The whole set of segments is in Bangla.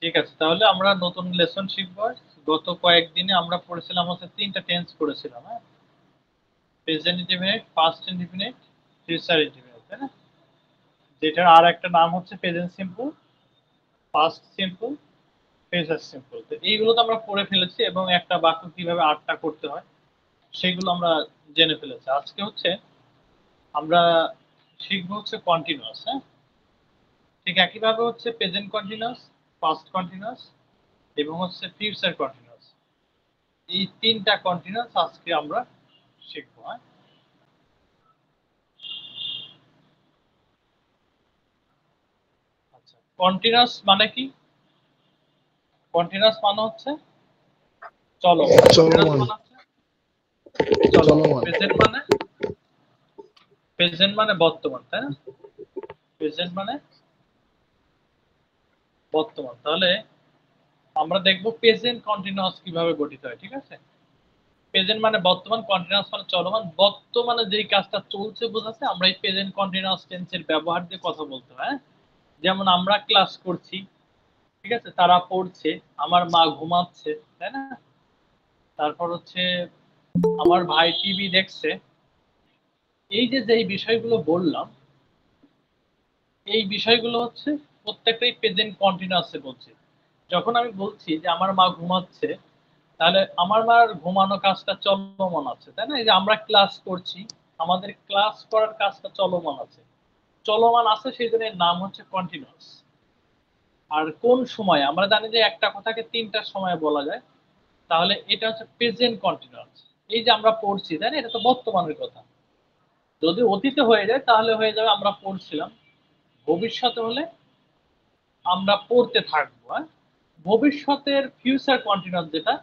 ঠিক আছে, তাহলে আমরা নতুন লেসন শিখবো। গত কয়েকদিনে আমরা পড়েছিলাম হচ্ছে তিনটা টেন্স পড়েছিলাম, হ্যাঁ, present indefinite, past indefinite, future indefinite, তাই না? যেটার আর একটা নাম হচ্ছে present simple, past simple, future simple. তো এইগুলো তো আমরা পড়ে ফেলেছি এবং একটা বাক্য কিভাবে আটটা করতে হয় সেগুলো আমরা জেনে ফেলেছি। আজকে হচ্ছে আমরা শিখবো হচ্ছে কন্টিনিউয়াস, হ্যাঁ, ঠিক একইভাবে হচ্ছে প্রেজেন্ট কন্টিনিউয়াস, পাস্ট কন্টিনিউয়াস এবং হচ্ছে ফিউচার কন্টিনিউয়াস। এই তিনটা কন্টিনিউয়াস আজকে আমরা শিখবো, হ্যাঁ। আচ্ছা, কন্টিনিউয়াস মানে কি? কন্টিনিউয়াস মানে হচ্ছে চলমান। কন্টিনিউয়াস চলমান মানে হচ্ছে চলমান। চলমান প্রেজেন্ট মানে বর্তমান, তাই না? প্রেজেন্ট মানে বর্তমান। তাহলে আমরা দেখবো প্রেজেন্ট কন্টিনিউয়াস কিভাবে গঠিত হয়, ঠিক আছে? প্রেজেন্ট মানে বর্তমান, কন্টিনিউয়াস মানে চলমান। বর্তমানে যেই কাজটা চলছে বোঝাচ্ছে আমরা এই প্রেজেন্ট কন্টিনিউয়াস টেন্সের ব্যবহার দিয়ে কথা বলতে হয়, হ্যাঁ? যেমন আমরা ক্লাস করছি, ঠিক আছে, তারা পড়ছে, আমার মা ঘুমাচ্ছে, তাই না? তারপর হচ্ছে আমার ভাই টিভি দেখছে। এই যে যেই বিষয়গুলো বললাম, এই বিষয়গুলো হচ্ছে প্রত্যেকটাই প্রেজেন্ট কন্টিনিউয়াসে বলছি। যখন আমি বলছি যে আমার মা ঘুমাচ্ছে, তাহলে আমার মার ঘুমানো কাজটা চলমান আছে, তাই না? এই যে আমরা ক্লাস করছি, আমাদের ক্লাস করার কাজটা চলমান আছে। চলমান আছে সেই জন্য এর নাম হচ্ছে কন্টিনিউয়াস। আর কোন সময় আমরা জানি যে একটা কথাকে তিনটা সময় বলা যায়, তাহলে এটা হচ্ছে প্রেজেন্ট কন্টিনিউয়াস। এই যে আমরা পড়ছি, তাই না, এটা তো বর্তমানের কথা। যদি অতীতে হয়ে যায় তাহলে হয়ে যাবে আমরা পড়ছিলাম, ভবিষ্যতে হলে আমরা পড়তে থাকবো, হ্যাঁ? ভবিষ্যতের ফিউচার কন্টিনিউয়াস যেটা,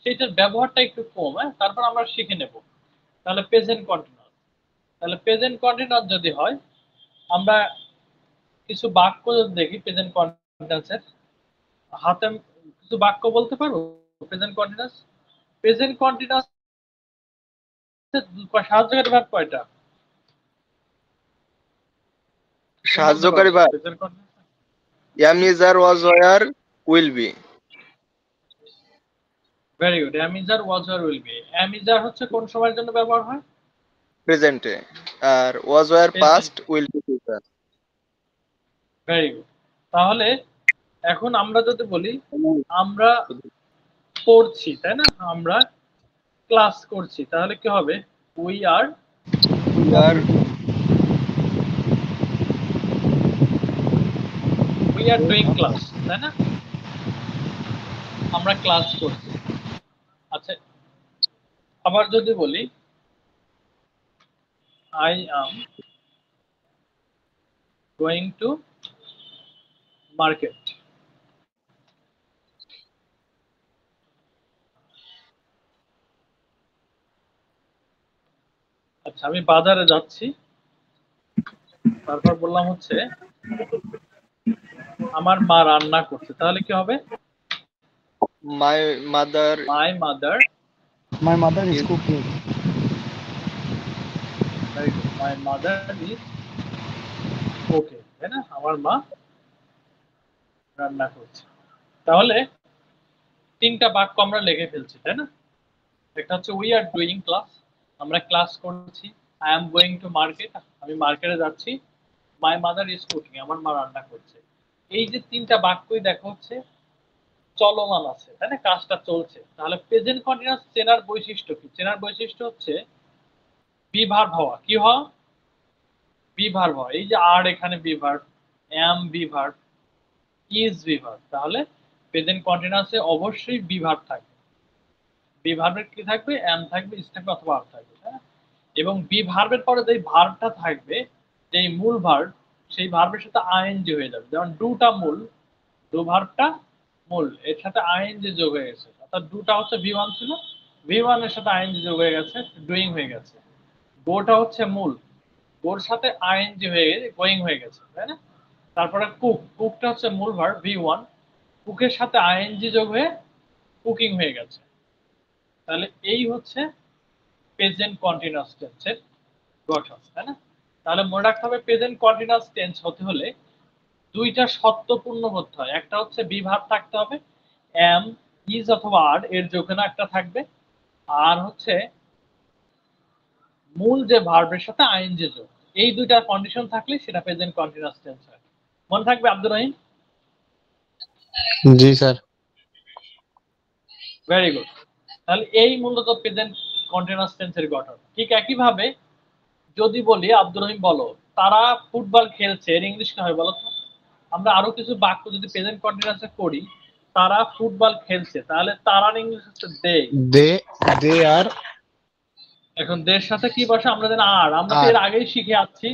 সেটার ব্যবহারটা একটু কম, হ্যাঁ, তারপর আমরা শিখে নেব। তাহলে প্রেজেন্ট কন্টিনিউয়াস, তাহলে প্রেজেন্ট কন্টিনিউয়াস যদি হয়, আমরা কিছু বাক্য যদি দেখি প্রেজেন্ট কন্টিনিউয়াসের, হাতে কিছু বাক্য বলতে পারবো প্রেজেন্ট কন্টিনিউয়াস? প্রেজেন্ট কন্টিনিউয়াস সাহায্যকারী ভার্ব কয়টা? কে বলতে সাহায্যকারী পারবে verb present continuous? am is are was were will be very good. am is are was or will be। am is are হচ্ছে কোন সময়ের জন্য ব্যবহার হয়? প্রেজেন্টে, আর was were present. past will be future। Very good. তাহলে এখন আমরা যদি বলি আমরা পড়ছি, তাই না, আমরা ক্লাস করছি, তাহলে কি হবে? We are we are doing class, তাই না? আমরা ক্লাস করছি। আচ্ছা, আবার যদি বলি I am going to market, আচ্ছা আমি বাজারে যাচ্ছি, তারপর বললাম হচ্ছে আমার মা রান্না করছে, তাহলে কি হবে? my mother my mother My mother is is cooking. Very good, my mother is okay, তাই না, আমার মা রান্না করছে। তাহলে তিনটা বাক্য আমরা লিখে ফেলছি, তাই না? একটা হচ্ছে উই আর ডুইং ক্লাস, আমরা ক্লাস করছি। I am going to market, আমি মার্কেটে যাচ্ছি। মাই মাদার ইজ কুকিং, আমার মা রান্না করছে। এই যে তিনটা বাক্যই দেখা হচ্ছে চলমান আছে, তাই না, কাজটা চলছে। তাহলে প্রেজেন্ট কন্টিনিউয়াস চেনার বৈশিষ্ট্য কি? চেনার বৈশিষ্ট্য হচ্ছে বিভার্ব হওয়া। কি হওয়া? বিভার্ব হওয়া। এই যে আর এখানে be verb, am be verb, is be verb. তাহলে প্রেজেন্ট কন্টিনিউয়াসে অবশ্যই বিভার্ব থাকবে। বিভার্বের কি থাকবে? এম থাকবে, ইজ থাকবে অথবা আর থাকবে, তাই না? এবং বিভার্বের পরে যে ভার্বটা থাকবে, যেই মূল ভার্ব, সেই ভার্বের সাথে আইএনজি হয়ে যাবে। যেমন ডুটা মূল, ডু ভার্বটা মূল, এর সাথে আইএনজি যোগ হয়ে গেছে। অর্থাৎ ডুটা হচ্ছে ভি ওয়ান ছিল, ভি ওয়ান এর সাথে আইএনজি যোগ হয়ে গেছে, ডুইং হয়ে গেছে। গোটা হচ্ছে মূল, গোর সাথে আইএনজি হয়ে গেছে, গোয়িং হয়ে গেছে, তাই না? তারপরে কুক, কুকটা হচ্ছে মূল ভার্ব ভি ওয়ান, কুকের সাথে আইএনজি যোগ হয়ে কুকিং হয়ে গেছে। তাহলে এই হচ্ছে প্রেজেন্ট কন্টিনিউয়াস টেন্সের গঠন, তাই না? তাহলে মনে রাখতে হবে প্রেজেন্ট কন্টিনিউয়াস টেন্স হতে হলে দুইটা সত্য পূর্ণ করতে হয়। একটা হচ্ছে বি ভার্ব থাকতে হবে, এম, ইজ অথবা আর এর যে কোনো একটা থাকবে, আর হচ্ছে মূল যে ভার্বের সাথে আইএনজি যোগ। এই দুইটা কন্ডিশন থাকলে সেটা প্রেজেন্ট কন্টিনিউয়াস টেন্স হয়। মনে থাকবে আব্দুর রহিম? জি স্যার। Very good. তাহলে এই মূলত প্রেজেন্ট কন্টিনিউয়াস টেন্সের গঠন। ঠিক একইভাবে যদি বলি আব্দুর রহিম বলো তারা ফুটবল খেলছে, এর ইংলিশ কি হয় বলো তো? আমরা আরো কিছু বাক্য যদি প্রেজেন্ট কন্টিনিউয়াসে করি, তারা ফুটবল খেলছে, তাহলে তারার ইংলিশ হচ্ছে দে। দে আর, এখন দের সাথে কি বসে আমরা জানি আর, আমরা তো আর। এর আগেই শিখে আসছি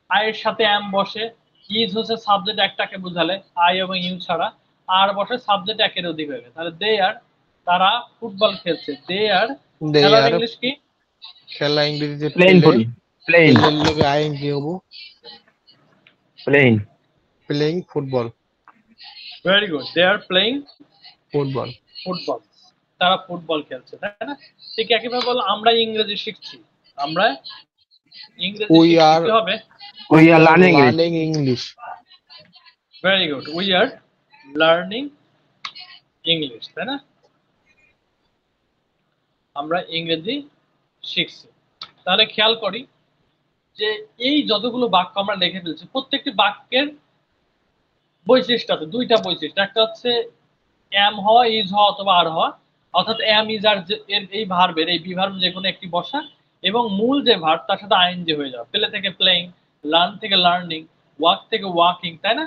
আই এর সাথে এম বসে, ইজ হচ্ছে সাবজেক্ট একটাকে বোঝালে আই এবং ইউ ছাড়া, আর বসে সাবজেক্ট একের অধিক হয়ে গেছে, তাহলে দে আর, তারা ফুটবল খেলছে, দে আর। দে খেলার আর ইংলিশ কি? খেলা ইংরেজিতে প্লেন প্লে, ফুটবল, প্লেন প্লের লগে আইএনজি হবো, plain playing football. Very good, they are playing football. Football, তারা ফুটবল খেলছে, তাই না? ঠিক একইভাবে বলো আমরা ইংরেজি শিখছি, আমরা ইংরেজি উই শিখছি, আর, কি হবে? We are learning English. Learning English. Very good, we are learning English, তাই না? আমরা ইংরেজি শিখছি। তাহলে খেয়াল করি যে এই যতগুলো বাক্য আমরা লিখে ফেলছি, প্রত্যেকটি বাক্যের বৈশিষ্ট্য আছে, দুইটা বৈশিষ্ট্য। একটা হচ্ছে এম হওয়া, ইজ হওয়া অথবা আর হওয়া, অর্থাৎ এম ইজ আর এর এই ভার্বের এই বি ভার্ব যে কোনো একটি বসা, এবং মূল যে ভার্ব তার সাথে আইএনজি হয়ে যাওয়া। প্লে থেকে প্লেইং, লার্ন থেকে লার্নিং, ওয়াক থেকে ওয়াকিং, তাই না?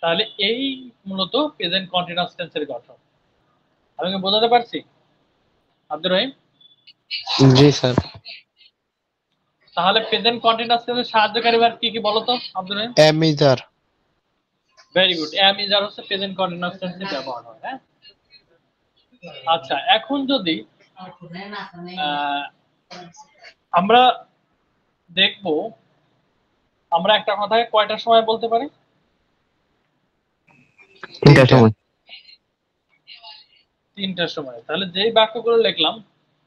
তাহলে এই মূলত প্রেজেন্ট কন্টিনিউয়াস টেন্সের গঠন। আমি কি বোঝাতে পারছি আব্দুর রহিম? জি স্যার। তাহলে প্রেজেন্ট কন্টিনিউয়াস টেন্সের সাহায্যকারী ভার্ব কি কি বলতো Abdur Rahim? Am is are. Very good, am is are হচ্ছে প্রেজেন্ট কন্টিনিউয়াস টেন্সে ব্যবহার হয়। হ্যাঁ, আচ্ছা এখন যদি আমরা দেখব, আমরা একটা কথাকে কয়টার সময় বলতে পারি? তিনটার সময়। তিনটার সময়। তাহলে যেই বাক্যগুলো লিখলাম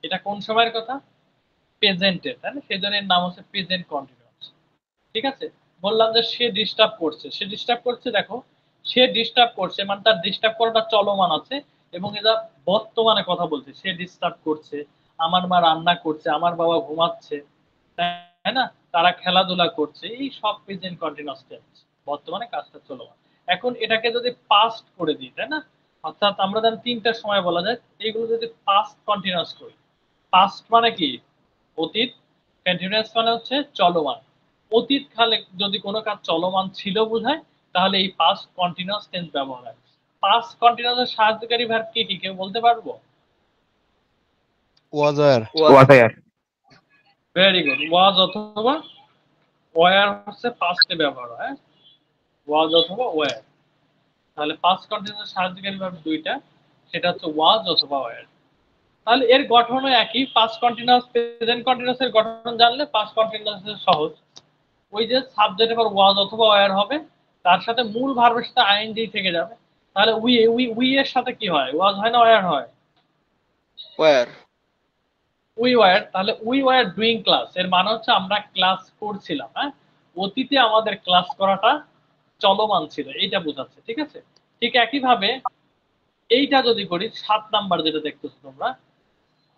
এটা কোন সময়ের কথা? প্রেজেন্টে, তাই না? সেজন্য এর নাম হচ্ছে প্রেজেন্ট কন্টিনিউয়াস। ঠিক আছে, বললাম যে সে ডিস্টার্ব করছে, সে ডিস্টার্ব করছে, দেখো সে ডিস্টার্ব করছে মানে তার ডিস্টার্ব করাটা চলমান আছে, এবং এটা বর্তমানে কথা বলছে। সে ডিস্টার্ব করছে, আমার মা রান্না করছে, আমার বাবা ঘুমাচ্ছে, তাই না? তারা খেলাধুলা করছে, এই সব প্রেজেন্ট কন্টিনিউয়াস টেন্স, বর্তমানে কাজটা চলমান। এখন এটাকে যদি পাস্ট করে দিই, তাই না? অর্থাৎ আমরা জানি তিনটার সময় বলা যায়, এইগুলো যদি পাস্ট কন্টিনিউয়াস করি, পাস্ট মানে কি? অতীত, কন্টিনিউয়াস মানে হচ্ছে চলমান। অতীত কালে যদি কোনো কাজ চলমান ছিল বোঝায়, তাহলে এই পাস্ট কন্টিনিউয়াস টেন্স ব্যবহার হয়। পাস্ট কন্টিনিউয়াস সাহায্যকারী ভার্ব কি কি কেউ বলতে পারবো? ওয়াজ আর। ওয়াজ আর। ভেরি গুড, ওয়াজ অথবা ওয়্যার হচ্ছে পাস্টে ব্যবহার হয়, ওয়াজ অথবা ওয়্যার। তাহলে পাস্ট কন্টিনিউয়াস সাহায্যকারী ভার্ব দুইটা, সেটা হচ্ছে ওয়াজ অথবা ওয়্যার। তাহলে এর গঠনও একই, পাস্ট কন্টিনিউয়াস প্রেজেন্ট কন্টিনিউয়াস এর গঠন জানলে পাস্ট কন্টিনিউয়াস সহজ। ওই যে সাবজেক্ট এবার ওয়াজ অথবা ওয়্যার হবে, তার সাথে মূল ভার্বের সাথে আইএনজি থেকে যাবে। তাহলে উই উই উই এর সাথে কি হয়? ওয়াজ হয় না ওয়্যার হয়? ওয়ার। We were. তাহলে উই ওয়্যার ডুইং ক্লাস, এর মানে হচ্ছে আমরা ক্লাস করছিলাম। হ্যাঁ, অতীতে আমাদের ক্লাস করাটা চলমান ছিল, এইটা বোঝাচ্ছে। ঠিক আছে, ঠিক একইভাবে এইটা যদি করি 7 নাম্বার যেটা দেখতেছো তোমরা,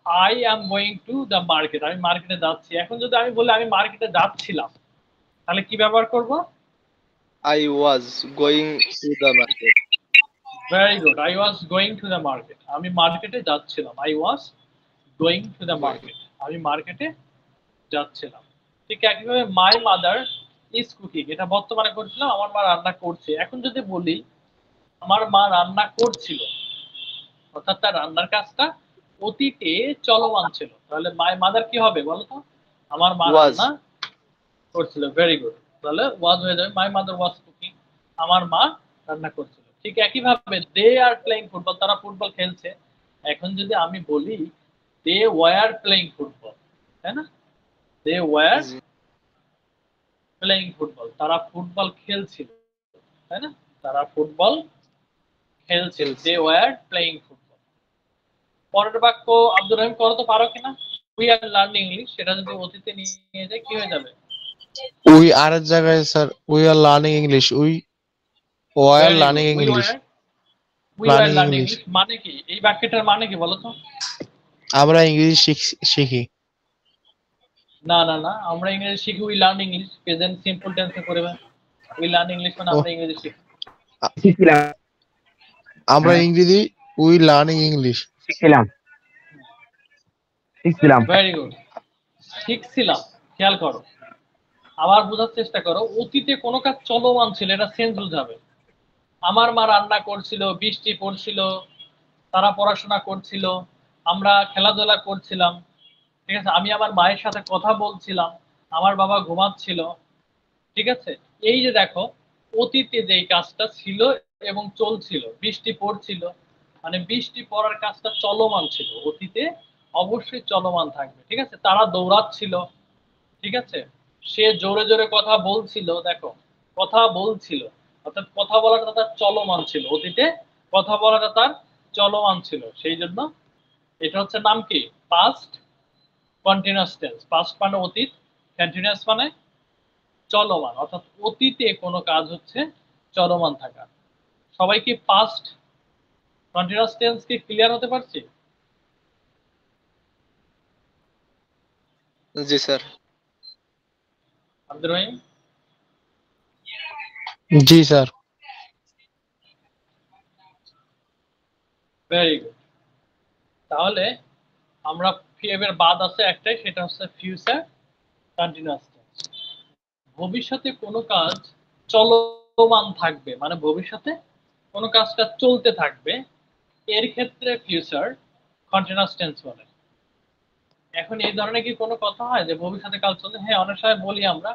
I am going to the market, আমি মার্কেটে যাচ্ছি। এখন যদি আমি বলি আমি মার্কেটে যাচ্ছিলাম, তাহলে কি ব্যবহার করব? I was going to the market. Very good, I was going to the market, আমি মার্কেটে যাচ্ছিলাম। I was going to the market, আমি মার্কেটে যাচ্ছিলাম। ঠিক একইভাবে মাই মাদার ইজ কুকিং, এটা বর্তমানে করছিলাম, আমার মা রান্না করছে। এখন যদি বলি আমার মা রান্না করছিল, অর্থাৎ তার রান্নার কাজটা অতীতে চলমান ছিল, তাহলে মাই মাদার কি হবে বলতো? আমার মা Was. রান্না করছিল। ভেরি গুড, তাহলে ওয়াজ হয়ে যাবে, মাই মাদার ওয়াজ কুকিং, আমার মা রান্না করছিল। ঠিক একইভাবে দে আর প্লেইং ফুটবল, তারা ফুটবল খেলছে। এখন যদি আমি বলি দে ওয়ার প্লেইং ফুটবল, তাই না? দে ওয়ার জি। প্লেইং ফুটবল, তারা ফুটবল খেলছিল, তাই না? তারা ফুটবল খেলছিল, দে ওয়ার প্লেইং ফুটবল। পরের বাক্য আব্দুর রহিম করো তো, পারো কিনা? উই আর লার্নিং ইংলিশ, সেটা যদি অতীতে নিয়ে যায় কি হয়ে যাবে? উই আর এর জায়গায় sir we are learning English, we were Very learning good. English. We were learning learning English. English মানে কি? এই বাক্যটার মানে কি বলো তো? আমরা ইংরেজি শিখি। না না না, আমরা ইংরেজি শিখি, we learn English, present simple টেন্সে করবে। We learn English মানে ও আমরা ইংরেজি শিখি। শিখছিলাম আমরা ইংরেজি উই লার্নিং ইংলিশ। শিখছিলাম শিখছিলাম ভেরি গুড। শিখছিলাম, খেয়াল করো। আবার বোঝার চেষ্টা করো, অতীতে কোনো কাজ চলমান ছিল, এটা সেন্স বুঝাবে। আমার মা রান্না করছিল, বৃষ্টি পড়ছিল, তারা পড়াশোনা করছিল, আমরা খেলাধুলা করছিলাম, ঠিক আছে, আমি আমার মায়ের সাথে কথা বলছিলাম, আমার বাবা ঘুমাচ্ছিল, ঠিক আছে। এই যে দেখো, অতীতে যে কাজটা ছিল এবং চলছিল, বৃষ্টি পড়ছিল, মানে বৃষ্টি পড়ার কাজটা চলমান ছিল, অতীতে অবশ্যই চলমান থাকবে, ঠিক আছে। তারা দৌড়াচ্ছিল, ঠিক আছে, সে জোরে জোরে কথা বলছিল, দেখো কথা বলছিল, অর্থাৎ কথা বলাটা তার চলমান ছিল, অতীতে কথা বলাটা তার চলমান ছিল, সেই জন্য এটা হচ্ছে নাম কি, পাস্ট কন্টিনিউয়াস টেন্স। পাস্ট মানে অতীত, কন্টিনিউয়াস মানে চলমান, অর্থাৎ অতীতে কোনো কাজ হচ্ছে চলমান থাকা। সবাই কি পাস্ট কন্টিনিউয়াস টেন্স কি ক্লিয়ার হতে পারছে? জি স্যার। আব্দুর রহিম? জি স্যার। Very good. তাহলে আমরা এর বাদ আছে একটাই, সেটা হচ্ছে ফিউচার কন্টিনিউয়াস টেন্স। ভবিষ্যতে কোনো কাজ চলমান থাকবে, মানে ভবিষ্যতে কোনো কাজটা চলতে থাকবে, এর ক্ষেত্রে ফিউচার কন্টিনিউয়াস টেন্স বলে। এখন এই ধরনের কি কোনো কথা হয় যে ভবিষ্যতে কাজ চলবে? হ্যাঁ, অনেক সময় বলি আমরা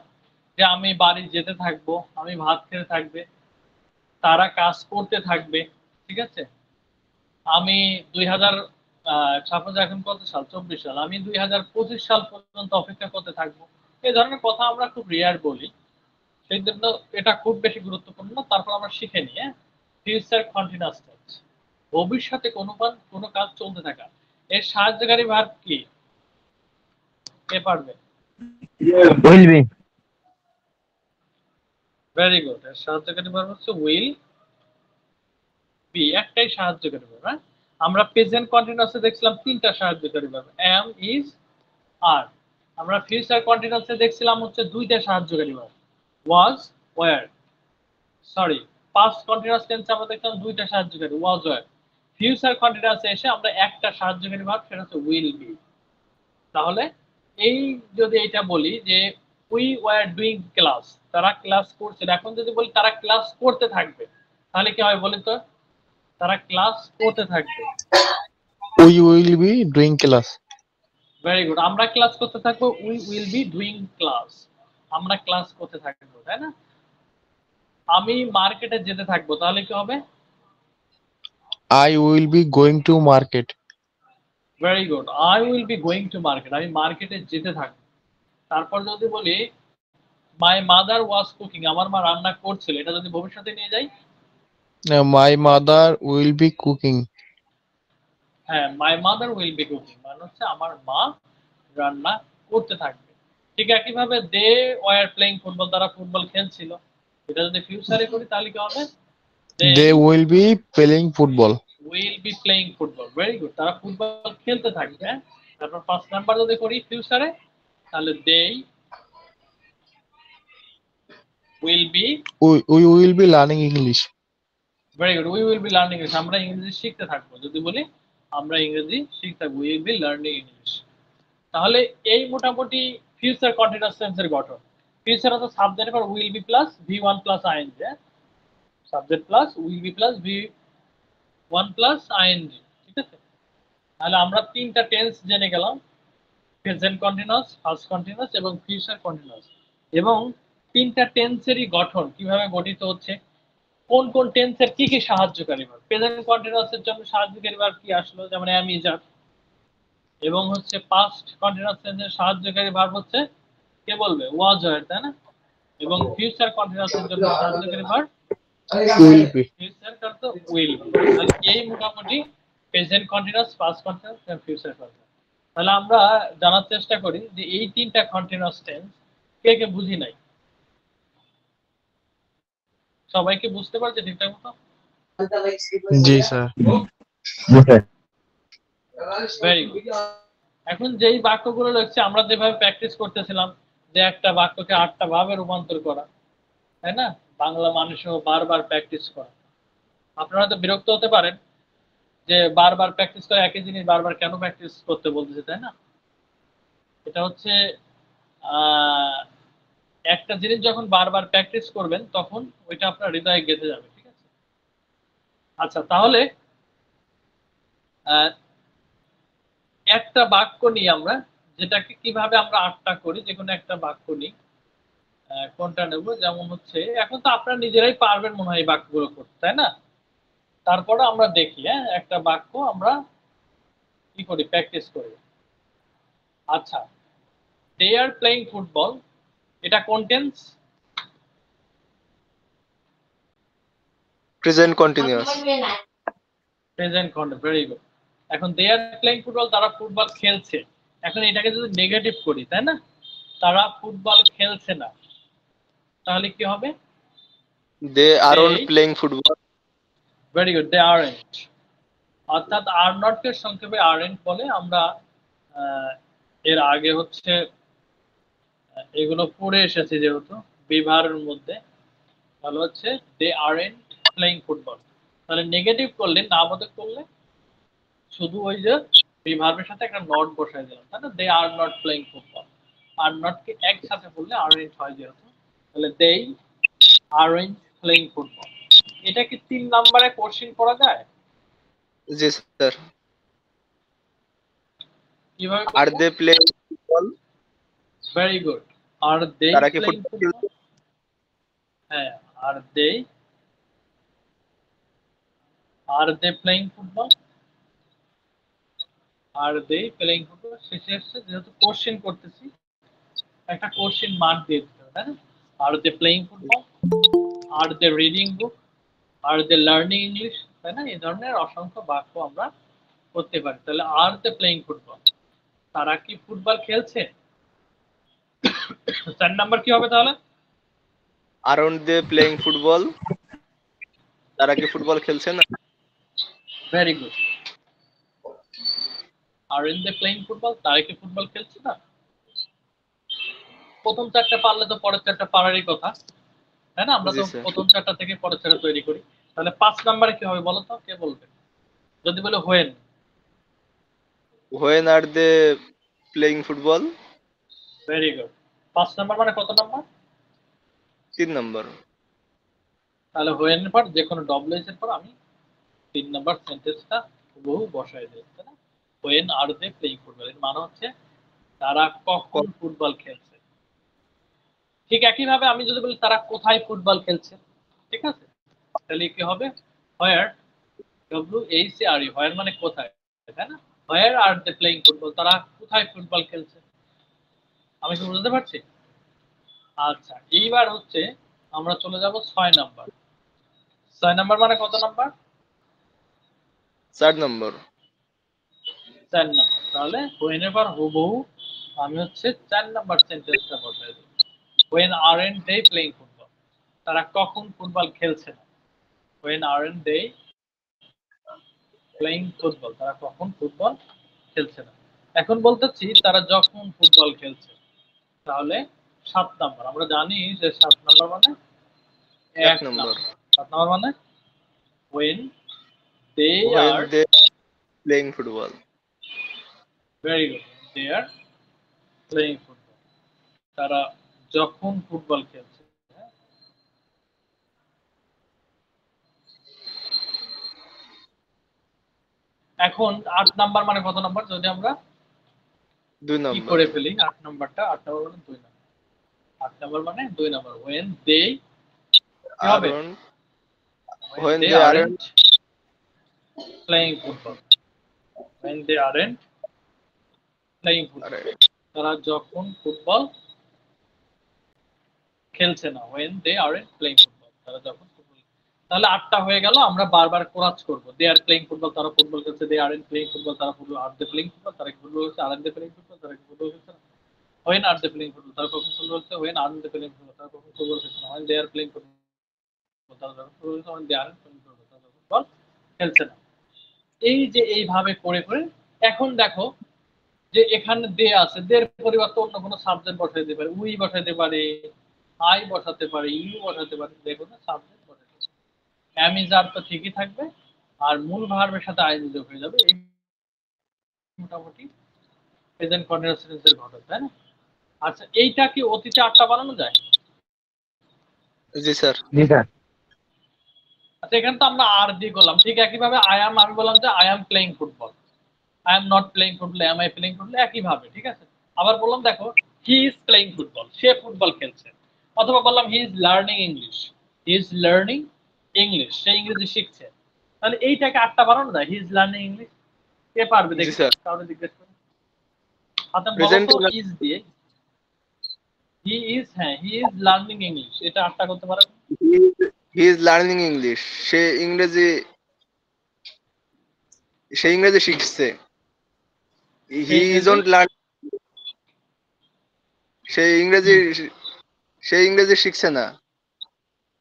যে আমি বাড়ি যেতে থাকবো, আমি ভাত খেতে থাকবে, তারা কাজ করতে থাকবে, ঠিক আছে। আমি 2000 সাপোজ এখন কত সাল, 24 সাল, আমি 2025 সাল পর্যন্ত অপেক্ষা করতে থাকবো। এই ধরনের কথা আমরা খুব রেয়ার বলি, সেই জন্য এটা খুব বেশি গুরুত্বপূর্ণ না। তারপর আমরা শিখে নিয়ে ফিউচার কন্টিনিউয়াস টেন্স, ভবিষ্যতে কোনো কাজ চলতে থাকা, এর সাহায্যকারী ভার্ব কি, কে পারবে? Will be very good. এর সাহায্যকারী ভার্ব হচ্ছে উইল বি, একটাই সাহায্যকারী ভার্ব। হ্যাঁ, আমরা প্রেজেন্ট কন্টিনিউয়াসে দেখছিলাম তিনটা সাহায্যকারী ভার্ব, এম, ইজ, আর। আমরা ফিউচার কন্টিনিউয়াসে দেখছিলাম হচ্ছে দুইটা সাহায্যকারী ভার্ব, ওয়াজ, ওয়্যার। সরি, পাস্ট কন্টিনিউয়াস টেন্সে আমরা দেখলাম দুইটা সাহায্যকারী, ওয়াজ, ওয়্যার। ফিউচার কন্টিনিউয়াসে এসে আমরা একটা সাহায্যকারী ভার্ব, সেটা হচ্ছে উইল বি। তাহলে এই যদি এটা বলি যে উই ওয়্যার ডুইং ক্লাস, তারা ক্লাস করছিল, এখন যদি বলি তারা ক্লাস করতে থাকবে, তাহলে কি হয় বলি তো? তারা ক্লাস করতে থাকবে। We will be doing class. Very good. আমরা ক্লাস করতে থাকবো, we will be doing class, আমরা ক্লাস করতে থাকবো, তাই না। আমি মার্কেটে যেতে থাকবো, তাহলে কি হবে? I will be going to market. Very good, I will be going to market, আমি মার্কেটে যেতে থাকবো। তারপর যদি বলি মাই মাদার ওয়াজ কুকিং, আমার মা রান্না করছিল, এটা যদি ভবিষ্যতে নিয়ে যাই, my mother will be cooking. হ্যাঁ, my mother will be cooking মানে হচ্ছে আমার মা রান্না করতে থাকবে। ঠিক একইভাবে দে ওয়ার প্লেইং ফুটবল, তারা ফুটবল খেলছিল, এটা যদি ফিউচারে করি তাহলে কি হবে? They they will be playing football. Will be playing football. Very good, তারা ফুটবল খেলতে থাকবে। তারপর ফার্স্ট নাম্বার যদি করি ফিউচারে, তাহলে they will be, we will be learning English. Very good, we will be learning English, আমরা ইংরেজি শিখতে থাকবো। যদি বলি আমরা ইংরেজি শিখতে থাকবো, we will be learning English. তাহলে এই মোটামুটি ফিউচার কন্টিনিউয়াস টেন্সের গঠন। ফিউচার হচ্ছে সাবজেক্ট পর will be plus V one plus ING, subject plus will be plus V one plus ING, ঠিক আছে। তাহলে আমরা তিনটা টেন্স জেনে গেলাম, প্রেজেন্ট কন্টিনিউয়াস, পাস্ট কন্টিনিউয়াস এবং ফিউচার কন্টিনিউয়াস। এবং তিনটা টেন্সেরই গঠন কিভাবে গঠিত হচ্ছে, কোন কোন টেন্সের কি কি সাহায্যকারী ভার্ব। প্রেজেন্ট কন্টিনিউয়াসের জন্য সাহায্যকারী ভার্ব কি আসলো, যেমন অ্যাম, ইজ, আর। এবং হচ্ছে পাস্ট কন্টিনিউয়াস টেন্সের সাহায্যকারী ভার্ব হচ্ছে, কে বলবে, ওয়াজ, ওয়্যার, তাই না। এবং ফিউচার কন্টিনিউয়াসের জন্য সাহায্যকারী ভার্ব উইল বি। ফিউচার করতে উইল বি। তাহলে এই মোটামুটি প্রেজেন্ট কন্টিনিউয়াস, পাস্ট কন্টিনিউয়াস এবং ফিউচার কন্টিনিউয়াস। তাহলে আমরা জানার চেষ্টা করি যে এই তিনটা কন্টিনিউয়াস টেন্স কে কে বুঝি নাই, সবাই কি বুঝতে পারছে ঠিকঠাক মতো? জি স্যার। Very good. এখন যেই বাক্যগুলো রয়েছে আমরা যেভাবে প্র্যাকটিস করতেছিলাম যে একটা বাক্যকে 8টা ভাবে রূপান্তর করা, তাই না? বাংলা মানুষও বারবার প্র্যাকটিস করা। আপনারা তো বিরক্ত হতে পারেন যে বারবার প্র্যাকটিস করে একই জিনিস বারবার কেন প্র্যাকটিস করতে বলতেছে, তাই না? এটা হচ্ছে আহ, একটা জিনিস যখন বারবার প্র্যাকটিস করবেন তখন ওইটা আপনার হৃদয়ে গেঁথে যাবে, ঠিক আছে? আচ্ছা, তাহলে আহ, একটা বাক্য নিই আমরা, যেটাকে কিভাবে আমরা 8টা করি, যে কোনো একটা বাক্য নিই। কোনটা নেব? যেমন হচ্ছে এখন তো আপনারা নিজেরাই পারবেন মনে হয় এই বাক্যগুলো করতে, তাই না? তারপরে আমরা দেখি, হ্যাঁ, একটা বাক্য আমরা কি করি, প্র্যাকটিস করি। আচ্ছা, দে আর প্লেইং ফুটবল, এটা কোন tense? Present continuous. Present continuous, very good. এখন দে আর প্লেইং ফুটবল, তারা ফুটবল খেলছে। এখন এটাকে যদি নেগেটিভ করি, তাই না, তারা ফুটবল খেলছে না, তাহলে কি হবে? They aren't They, playing football. Very good, they aren't. অর্থাৎ আর নট কে সংক্ষেপে আরন্ট বলে। আমরা এর আগে হচ্ছে এগুলো পড়ে এসেছি যেহেতু বিভারের মধ্যে, তাহলে হচ্ছে দে আরন্ট প্লেইং ফুটবল। তাহলে নেগেটিভ করলে, নাবোধক করলে শুধু ওই যে বিভার্বের সাথে একটা নট বসাই দিলাম, তাই না? They are not playing football. Are not কে একসাথে বললে আরন্ট হয় যেহেতু, তাহলে দে আরন্ট প্লেইং ফুটবল। এটা কি 3 নম্বরে কোশ্চেন করা যায়? Yes, sir. কিভাবে Are করব? they playing football? Very good. Are they তারা কি প্লেইং ফুটবল ফুটবল? খেলছে? হ্যাঁ, are they, are they playing football, are they playing football. শেষে এসছে যেহেতু কোশ্চেন করতেছি, একটা কোশ্চেন মার্ক দিয়ে দিতে হবে, তাই না? Are they playing football, are they reading book, are they learning English, তাই না? এই ধরনের অসংখ্য বাক্য আমরা করতে পারি। তাহলে আর দে প্লেইং ফুটবল, তারা কি ফুটবল খেলছে? 4 নাম্বার কি হবে তাহলে? Aren't they playing football? তারা কি ফুটবল খেলছে না? Very good. Aren't they playing football, তারা কি ফুটবল খেলছে না? প্রথম 4টা পারলে তো পরের 4টা পারারই কথা, তাই না? আমরা জি তো স্যার। প্রথম 4টা থেকে পরের 4টা তৈরি করি। তাহলে 5 নাম্বারে কি হবে বলো তো, কে বলবে? যদি বলে when. When are they playing football? Very good. 5 number মানে কত নাম্বার? 3 নম্বর। তাহলে হোয়েন এর পর যে কোনো ডব্লিউএস এর পর আমি 3 নাম্বার সেন্টেন্সটা হুবহু বসাই দেব, তাই না? When are they playing football, এর মানে হচ্ছে তারা কখন ফুটবল খেলছে। ঠিক একই ভাবে আমি যদি বলি তারা কোথায় ফুটবল খেলছে, ঠিক আছে, তাহলে কি হবে? হোয়ার, WHERE, হোয়ার মানে কোথায়, তাই না? হোয়ার আর দে প্লেইং ফুটবল, তারা কোথায় ফুটবল খেলছে। আমি কি বুঝতে পারছি? আচ্ছা, এইবার হচ্ছে আমরা চলে যাব 6 নাম্বার। 6 নাম্বার মানে কত নাম্বার? 4 নম্বর। 4 নাম্বার। তাহলে হোয়েন এর পর হুবহু আমি হচ্ছে 4 নাম্বার সেন্টেন্সটা বসাই দেব। When aren't they playing football, তারা কখন ফুটবল খেলছে না। When aren't they playing football, তারা কখন ফুটবল খেলছে না। এখন বলতেছি তারা যখন ফুটবল খেলছে, তাহলে 7 নাম্বার। আমরা জানি যে 7 নাম্বার মানে 1 1 নম্বর। নাম্বার। 7 নাম্বার মানে when they When are, they playing football. very good, they are playing football, তারা যখন ফুটবল খেলছে। এখন 8 নাম্বার মানে কত নাম্বার? যদি আমরা 2 কি নম্বর। করে ফেলি 8 নাম্বারটা, 8 নাম্বার মানে 2 নাম্বার। 8 নাম্বার মানে 2 নাম্বার, when they কি হবে? Aren't when when they they aren't aren't playing football, when they aren't playing football, তারা যখন ফুটবল খেলছে না, when they aren't playing football, তারা যখন ফুটবল। তাহলে 8টা হয়ে গেল। আমরা বারবার কোরাজ করব, দে আর প্লেইং ফুটবল, তারা ফুটবল খেলছে। দে আরন্ট প্লেইং ফুটবল, তারা football. Are they playing football, তারা কি ফুটবল খেলছে। আরন্ট দে প্লেইং ফুটবল, তারা কি ফুটবল খেলছে না। when are they playing football, তারা কখন ফুটবল খেলছে। when aren't they playing football, তারা কখন ফুটবল খেলছে না। when they are playing football, তারা যখন শুরু করেছে তখন দে আরেন্ট প্লেইং ফুটবল, তারা ফুটবল খেলছে না। এই যে এইভাবে করে করে এখন দেখো যে এখানে দে আছে, দের পরিবর্তে অন্য কোনো সাবজেক্ট বসাইতে পারে, উই বসাইতে পারে, আই বসাতে পারে, ইউ বসাতে পারে, দেখো না সাবজেক্ট বসাতে পারে। অ্যাম ইজ আর তো ঠিকই থাকবে, আর মূল ভার্বের সাথে আই যোগ হয়ে যাবে। এই মোটামুটি প্রেজেন্ট কন্টিনিউয়াস টেন্সের ঘটনা, তাই না? আচ্ছা, এইটা কি অতীতে আটটা বানানো যায়? জি স্যার। জি স্যার। আচ্ছা, এখানে তো আমরা আর দিয়ে করলাম, ঠিক একইভাবে আই অ্যাম, আমি বললাম যে I am playing football, I am not playing football, am I playing football, একইভাবে, ঠিক আছে? আবার বললাম দেখো হি ইজ প্লেইং ফুটবল, সে ফুটবল খেলছে। অথবা বললাম he is learning English, he is learning English, সে ইংরেজি শিখছে। তাহলে এইটাকে আটটা বানানো যায়, হি ইজ লার্নিং ইংলিশ। কে পারবে জি দেখি, স্যার। কাউকে জিজ্ঞেস করুন। হাতে বলো প্রেজেন্ট তো ইজ দিয়ে, হি ইজ, হ্যাঁ হি ইজ লার্নিং ইংলিশ, এটা আটটা করতে পারে? হি ইজ লার্নিং ইংলিশ, সে ইংরেজি শিখছে। সে হি ইংরেজি, ইজন্ট লার্ন, সে ইংরেজি সে ইংরেজি শিখছে না,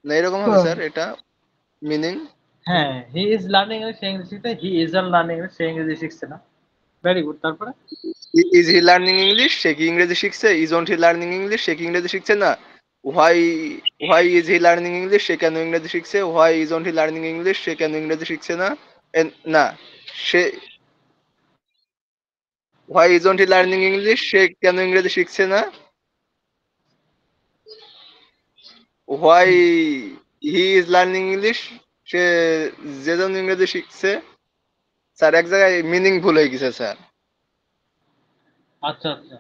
না এরকম হবে স্যার এটা মিনিং। হ্যাঁ হি ইজ লার্নিং ইংলিশ, সে ইংরেজি শিখছে, হি ইজ লার্নিং ইংলিশ, সে ইংরেজি শিখছে না। ভেরি গুড, তারপরে ইজ হি লার্নিং ইংলিশ, সে কি ইংরেজি শিখছে। ইজন্ট হি লার্নিং ইংলিশ, সে কি ইংরেজি শিখছে না। Why why is he learning English, সে কেন ইংরেজি শিখছে। Why isn't he learning English, সে কেন ইংরেজি শিখছে না। না, সে why isn't he learning English, সে কেন ইংরেজি শিখছে না। Why he is learning English, সে যে জন্য ইংরেজি শিখছে। স্যার এক জায়গায় মিনিং ভুল হয়ে গেছে স্যার, আচ্ছা আচ্ছা,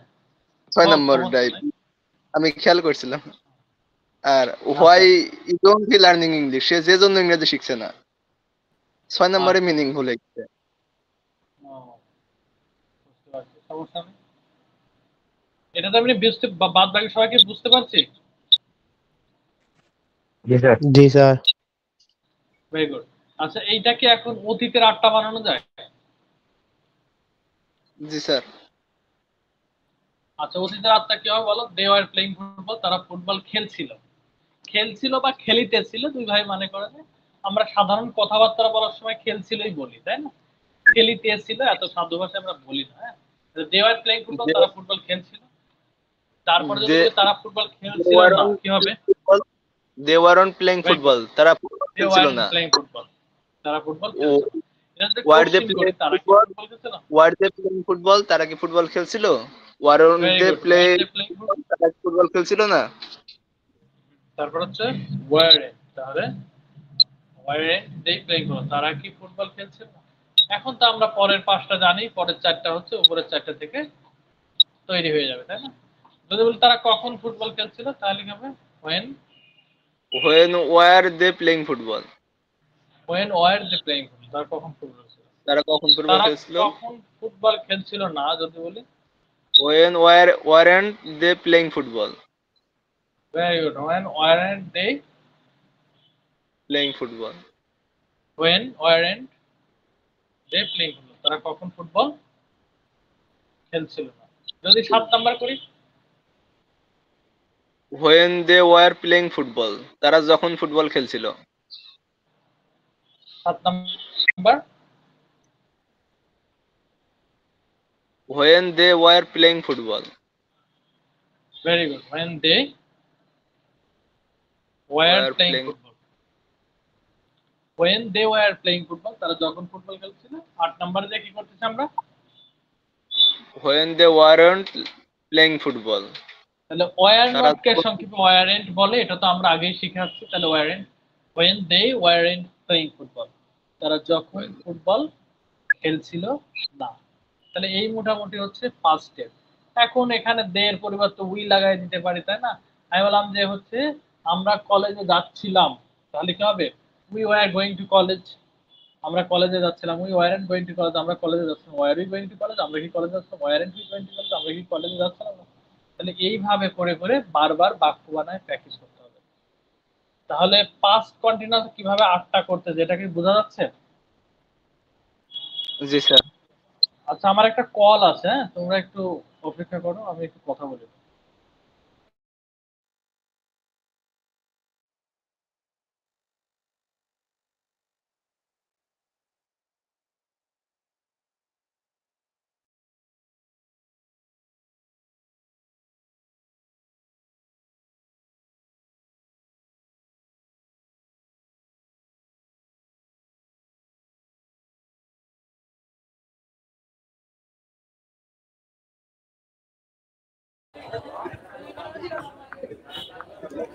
6 নম্বর সমস্যা ডাই নাই। আমি খেয়াল করছিলাম। আর আচ্ছা why isn't he learning English, সে যে জন্য ইংরেজি শিখছে না। 6 নম্বরে আচ্ছা, মিনিং ভুল হয়ে গেছে। ও, বুঝতে পারছি, সমস্যা নেই। এটা তো আমি বুঝতে, বাদ বাকি সবাইকে বুঝতে পারছি। জি স্যার। जी सर। Very good. আচ্ছা, এইটাকে এখন অতীতের আটটা বানানো যায়? জি স্যার। আচ্ছা, অতীতের আটটা কি হবে বলো? দে ওয়ার প্লেইং ফুটবল, তারা ফুটবল খেলছিল, খেলছিল বা খেলিতেছিল, দুই ভাই মানে করে যে আমরা সাধারণ কথাবার্তা বলার সময় খেলছিলই বলি, তাই না? খেলিতেছিল এত সাধু ভাষায় আমরা বলি না। হ্যাঁ, দে ওয়ার প্লেইং ফুটবল, তারা ফুটবল খেলছিল। তারপরে যদি দে বলি তারা ফুটবল খেলছিল না, কি হবে? They weren't playing football, তারা ফুটবল দে খেলছিল ওয়ার না। প্লেইং ফুটবল, তারা ফুটবল ও খেলছে না। এটা যদি ওয়ার দে কোশ্চিন করি, প্লেইং তারা কি ফুটবল, ফুটবল খেলছে না? ওয়ার দে প্লেইং ফুটবল, তারা কি ফুটবল খেলছিল। Weren't very they good, play, were they playing football. তারা কি ফুটবল খেলছিল না। তারপর হচ্ছে ওয়ার, তাহলে ওয়ার দে প্লেইং ফুটবল, তারা কি ফুটবল খেলছে না? এখন তো আমরা পরের পাঁচটা জানি, পরের চারটা হচ্ছে উপরের চারটা থেকে তৈরি হয়ে যাবে, তাই না? যদি বলি তারা কখন ফুটবল খেলছিল, তাহলে কি হবে? when when were they playing football, when were they playing football, তারা কখন ফুটবল ছিল। তারা কখন ফুটবল তারা খেলছিল। কখন ফুটবল খেলছিল না যদি বলি, when weren't they playing football, very good, when weren't they, playing football. when weren't they playing football, তারা কখন ফুটবল খেলছিল না। যদি 7 নাম্বার করি, when they were playing football, তারা যখন ফুটবল খেলছিল। 7 number, when they were playing football, very good, when they were war playing playing, football, when they were playing football, তারা যখন ফুটবল খেলছিল। 8 নাম্বারে যে কি করতেছি আমরা, when they weren't playing football, তাহলে ওয়ার তারা নট কে সংক্ষেপে ওয়ারেন্ট বলে, এটা তো আমরা আগেই শিখে আসছি। তাহলে warrant, when they weren't playing football, তারা যখন ফুটবল খেলছিল না। তাহলে এই মোটামুটি হচ্ছে ফার্স্ট স্টেপ। এখন এখানে দে এর পরিবর্তে উই লাগাই দিতে পারি, তাই না? আমি বললাম যে হচ্ছে আমরা কলেজে যাচ্ছিলাম, তাহলে কি হবে? We were going to college, আমরা কলেজে যাচ্ছিলাম। We weren't going to college, আমরা কলেজে যাচ্ছিলাম। Were we going to college, আমরা কি কলেজে যাচ্ছিলাম। Weren't we going to college, আমরা কি কলেজে যাচ্ছিলাম না। তাহলে এইভাবে করে করে বারবার বাক্য বানায় প্র্যাকটিস করতে হবে। তাহলে পাস্ট কন্টিনিউয়াস কিভাবে আটটা করতে, যেটা কি বোঝা যাচ্ছে? জি স্যার। আচ্ছা, আমার একটা কল আছে, হ্যাঁ তোমরা একটু অপেক্ষা করো, আমি একটু কথা বলি।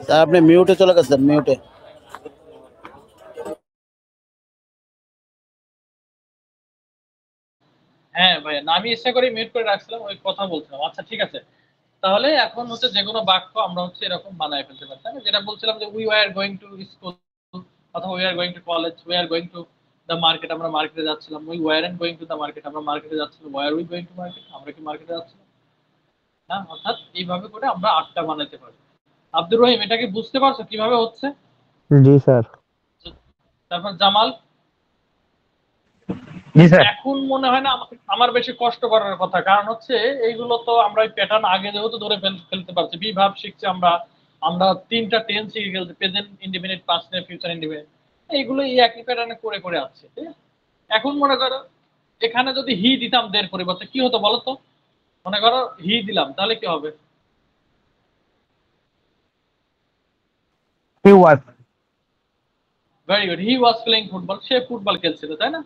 স্যার আপনি মিউটে চলে গেছেন, মিউটে। হ্যাঁ ভাই, না আমি ইচ্ছা করে মিউট করে রাখছিলাম, ওই কথা বলছিলাম। আচ্ছা ঠিক আছে, তাহলে এখন হচ্ছে যে কোনো বাক্য আমরা হচ্ছে এরকম বানায় ফেলতে পারি, তাই না? যেটা বলছিলাম যে we are going to school, অথবা we are going to college, we are going to the market, আমরা মার্কেটে যাচ্ছিলাম। We weren't going to the market, আমরা মার্কেটে যাচ্ছিলাম। Were we going to market, আমরা কি মার্কেটে যাচ্ছিলাম না? অর্থাৎ এইভাবে করে আমরা 8টা বানাতে পারি। আব্দুর রহিম, এটা কি বুঝতে পারছো কিভাবে হচ্ছে? জি স্যার। তারপর জামাল, জি স্যার। এখন মনে হয় না আমার বেশি কষ্ট করার কথা, কারণ হচ্ছে এইগুলো তো আমরা প্যাটার্ন আগে যেহেতু ধরে ফেলতে পারছি। বি ভার্ব শিখছি আমরা, আমরা 3টা টেন্স শিখে গেছি, present indefinite, past tense, future indefinite. এইগুলো এই একই প্যাটার্নে করে করে আসছে, ঠিক আছে? এখন মনে করো এখানে যদি হি দিতাম দের পরিবর্তে, কি হতো বলো তো? মনে করো হি দিলাম, তাহলে কি হবে? He was. Very good, he was playing football, সে ফুটবল খেলছিল, তাই না?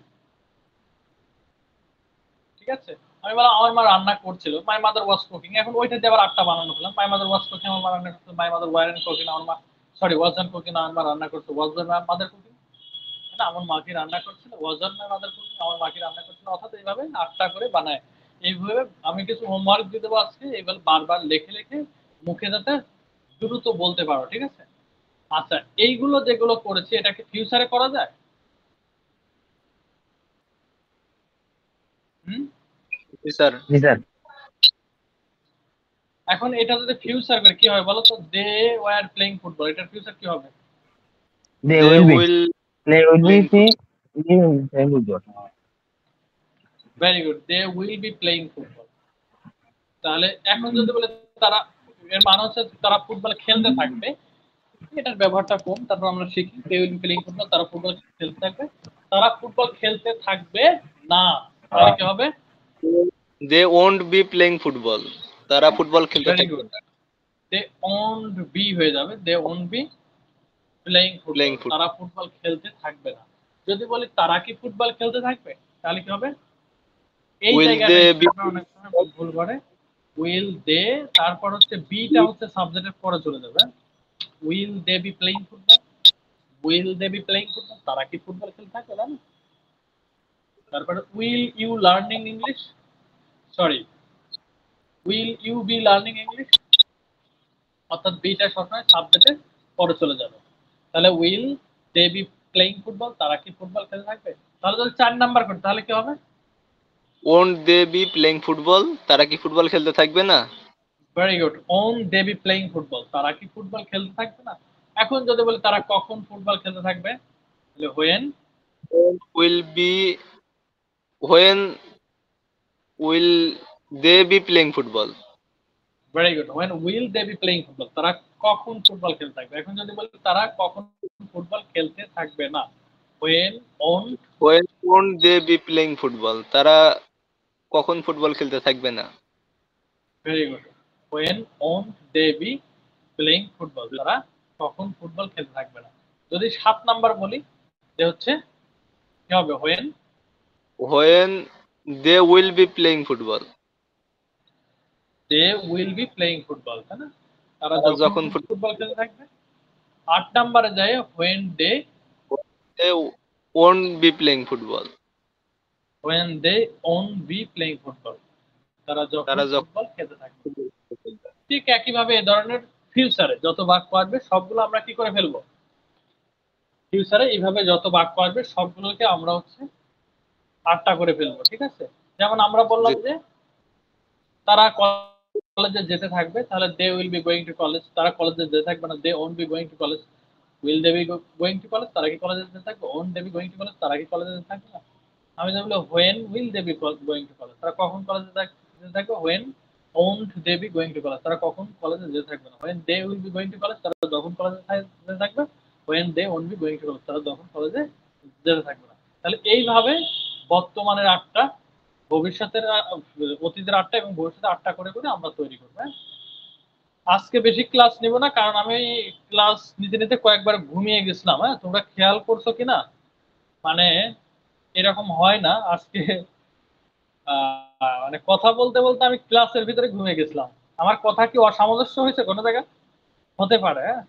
ঠিক আছে, আমি বললাম আমার মা রান্না করছিল, মাই মাদার ওয়াজ কুকিং। এখন ওইটা দিয়ে আবার 8টা বানানো হলাম। মাই মাদার ওয়াজ কুকিং, আমার মা রান্না করতো। মাই মাদার ওয়ারেন্ট কুকিং, আমার মা, সরি ওয়াজন্ট কুকিং, আমার মা রান্না করতো। ওয়াজ মাদার কুকিং, না আমার মা কি রান্না করছিল। ওয়াজন্ট মাই মাদার কুকিং, আমার মা কি রান্না করছিল। অর্থাৎ এইভাবে 8টা করে বানায়। এইভাবে আমি কিছু হোমওয়ার্ক দিয়ে দেবো আজকে, এইভাবে বারবার লিখে লিখে মুখে যাতে দ্রুত বলতে পারো, ঠিক আছে? আচ্ছা, এইগুলো যেগুলো করেছি এটা কি ফিউচারে করা যায়? হুম, জি স্যার। জি স্যার। এখন এটা যদি ফিউচার করে কি হবে বলো তো? দে ওয়ার প্লেইং ফুটবল, এটার ফিউচার কি হবে? They they will be. Will they will be playing playing football. Very good, they will be playing football. তাহলে এখন যদি বলে তারা, এর মানে হচ্ছে তারা ফুটবল খেলতে থাকবে, এটার ব্যবহারটা কম। তারপর আমরা শিখি they will be playing football, তারা ফুটবল খেলতে থাকবে। তারা ফুটবল খেলতে থাকবে না, তাহলে কি হবে? They won't be playing football, তারা ফুটবল খেলতে ভেরি থাকবে গুড, না। দে ওন্ট বি হয়ে যাবে, they won't be playing playing football, football. তারা ফুটবল খেলতে থাকবে না। যদি বলি তারা কি ফুটবল খেলতে থাকবে, তাহলে কি হবে? এই উইল দে জায়গাটাই বি আমরা অনেক সময় ভুল করে। উইল দে, তারপর হচ্ছে বিটা হচ্ছে সাবজেক্টের পরে চলে যাবে। Will they be playing football, will they be playing football, তারা কি ফুটবল খেলতে থাকবে না? তারপরে will you learning English, sorry, will you be learning English, অর্থাৎ বিটা সবসময় সাবজেক্টের পরে চলে যাবে। তাহলে will they be playing football, তারা কি ফুটবল খেলতে থাকবে? তাহলে যদি 4 নাম্বার করি তাহলে কি হবে? Won't they be playing football, তারা কি ফুটবল খেলতে থাকবে না? Very good, won't they be playing football, তারা কি ফুটবল খেলতে থাকবে না? এখন যদি বলি তারা কখন ফুটবল খেলতে থাকবে, তাহলে when will be when will they be playing football. Very good, when will they be playing football, তারা কখন ফুটবল খেলতে থাকবে। এখন যদি বলি তারা কখন ফুটবল খেলতে থাকবে না, when won't, when won't they be playing football, তারা কখন ফুটবল খেলতে থাকবে না? Very good, when won't they be playing football, তারা কখন ফুটবল খেলতে থাকবে না। যদি 7 নাম্বার বলি যে হচ্ছে কি হবে? When when they will be playing football, they will be playing football, তাই না? তারা তারা যখন যখন ফুটবল খেলতে থাকবে। 8 নাম্বারে যায় when they, they won't be playing football, when they won't be playing football, তারা যখন তারা যখন ফুটবল খেলতে থাকবে। ঠিক একইভাবে এই ধরনের ফিউচারে যত বাক্য আসবে সবগুলো আমরা কি করে ফেলবো? ফিউচারে এইভাবে যত বাক্য আসবে সবগুলোকে আমরা হচ্ছে 8টা করে ফেলবো, ঠিক আছে? যেমন আমরা বললাম যে তারা কলেজে যেতে থাকবে, তাহলে they will be going to college, তারা কলেজে যেতে থাকবে না, they won't be going to college. Will they be going to college, তারা কি কলেজে যেতে থাকবে? Won't they be going to college, তারা কি কলেজে যেতে থাকবে না? আমি যদি বলি when will they be going to college, তারা কখন কলেজে যেতে থাকবে? When won't they be going to college, তারা কখন কলেজে যেতে থাকবে না। When they will be going to college, তারা যখন কলেজে যেতে থাকবে। When they won't be going to college, তারা যখন কলেজে যেতে থাকবে না। তাহলে এইভাবে বর্তমানের 8টা, ভবিষ্যতের অতীতের 8টা এবং ভবিষ্যতের 8টা করে করে আমরা তৈরি করবো। হ্যাঁ, আজকে বেশি ক্লাস নিব না, কারণ আমি ক্লাস নিতে নিতে কয়েকবার ঘুমিয়ে গেছিলাম। হ্যাঁ, তোমরা খেয়াল করছো কিনা মানে এরকম হয় না আজকে, মানে কথা বলতে বলতে আমি ক্লাসের ভিতরে ঘুমিয়ে গেছিলাম। আমার কথা কি অসামঞ্জস্য হয়েছে কোনো জায়গা? হতে পারে, হ্যাঁ।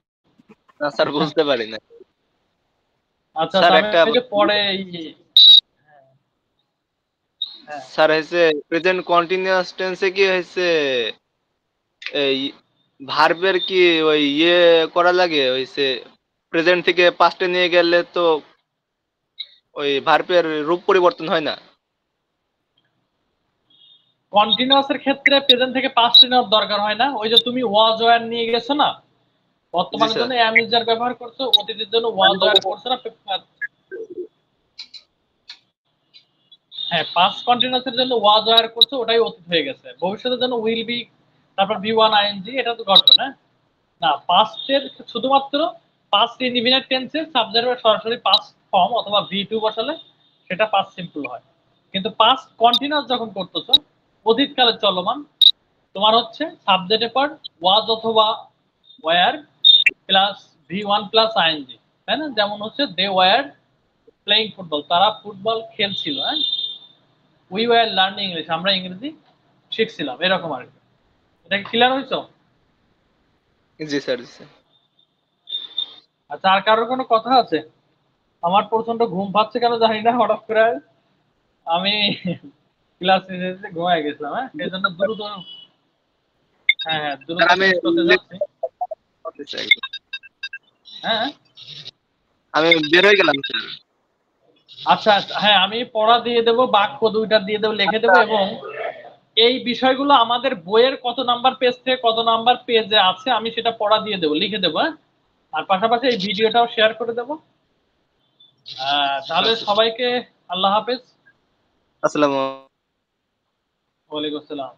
না স্যার বুঝতে পারি না আচ্ছা স্যার আমি একটা ওই যে পরে হ্যাঁ স্যার হয়েছে প্রেজেন্ট কন্টিনিউয়াস টেন্সে কি হয়েছে এই ভার্বের কি ওই ইয়ে করা লাগে হয়েছে প্রেজেন্ট থেকে পাস্টে নিয়ে গেলে তো ওই ভার্বের রূপ পরিবর্তন হয় না কন্টিনিউয়াস এর ক্ষেত্রে প্রেজেন্ট থেকে পাস্ট নেওয়ার দরকার হয় না। ওই যে তুমি ওয়াজ ওয়্যার নিয়ে গেছো না, জি বর্তমানের স্যার জন্য অ্যাম ইজ আর ব্যবহার করছো, অতীতের জন্য ওয়াজ ওয়্যার করছো না। হ্যাঁ, পাস্ট কন্টিনিউয়াস এর জন্য ওয়াজ ওয়্যার করছো, ওটাই অতীত হয়ে গেছে। ভবিষ্যতের জন্য উইল বি, তারপর ভি ওয়ান আইএনজি, এটা তো গঠন, হ্যাঁ। না, পাস্টের শুধুমাত্র পাস্ট ইনডিফিনিট টেন্সে সাবজেক্টের সরাসরি পাস্ট ফর্ম অথবা ভি টু বসালে সেটা পাস্ট সিম্পল হয়। কিন্তু পাস্ট কন্টিনিউয়াস যখন করতেছো, অতীতকালে চলমান, তোমার হচ্ছে সাবজেক্টের পর ওয়াজ অথবা were plus V one plus ING, তাই না? যেমন হচ্ছে দে ওয়্যার প্লেইং ফুটবল, তারা ফুটবল খেলছিল, হ্যাঁ। উই ওয়্যার লার্নিং ইংলিশ, আমরা ইংরেজি শিখছিলাম, এরকম আর কি। এটা কি ক্লিয়ার হয়েছে? জি স্যার জি স্যার আচ্ছা, আর কারোর কোনো কথা আছে? আমার প্রচন্ড ঘুম পাচ্ছে কেন জানি না, হঠাৎ করে আমি ক্লাস নিতে ঘুমায় গেছিলাম, হ্যাঁ, সেই জন্য দ্রুত, হ্যাঁ হ্যাঁ, দ্রুত স্যার আমি শেষ করতে যাচ্ছি। হ্যাঁ আমি বের হয়ে গেলাম স্যার আচ্ছা আচ্ছা, হ্যাঁ, আমি পড়া দিয়ে দেবো, বাক্য দুইটা দিয়ে দেবো, লিখে দেবো। এবং এই বিষয়গুলো আমাদের বইয়ের কত নাম্বার পেজ থেকে কত নাম্বার পেজে আছে আমি সেটা পড়া দিয়ে দেবো, লিখে দেবো, হ্যাঁ। আর পাশাপাশি এই ভিডিওটাও শেয়ার করে দেবো। তাহলে সবাইকে আল্লাহ হাফেজ। আসসালামু ওয়ালাইকুম আসসালাম।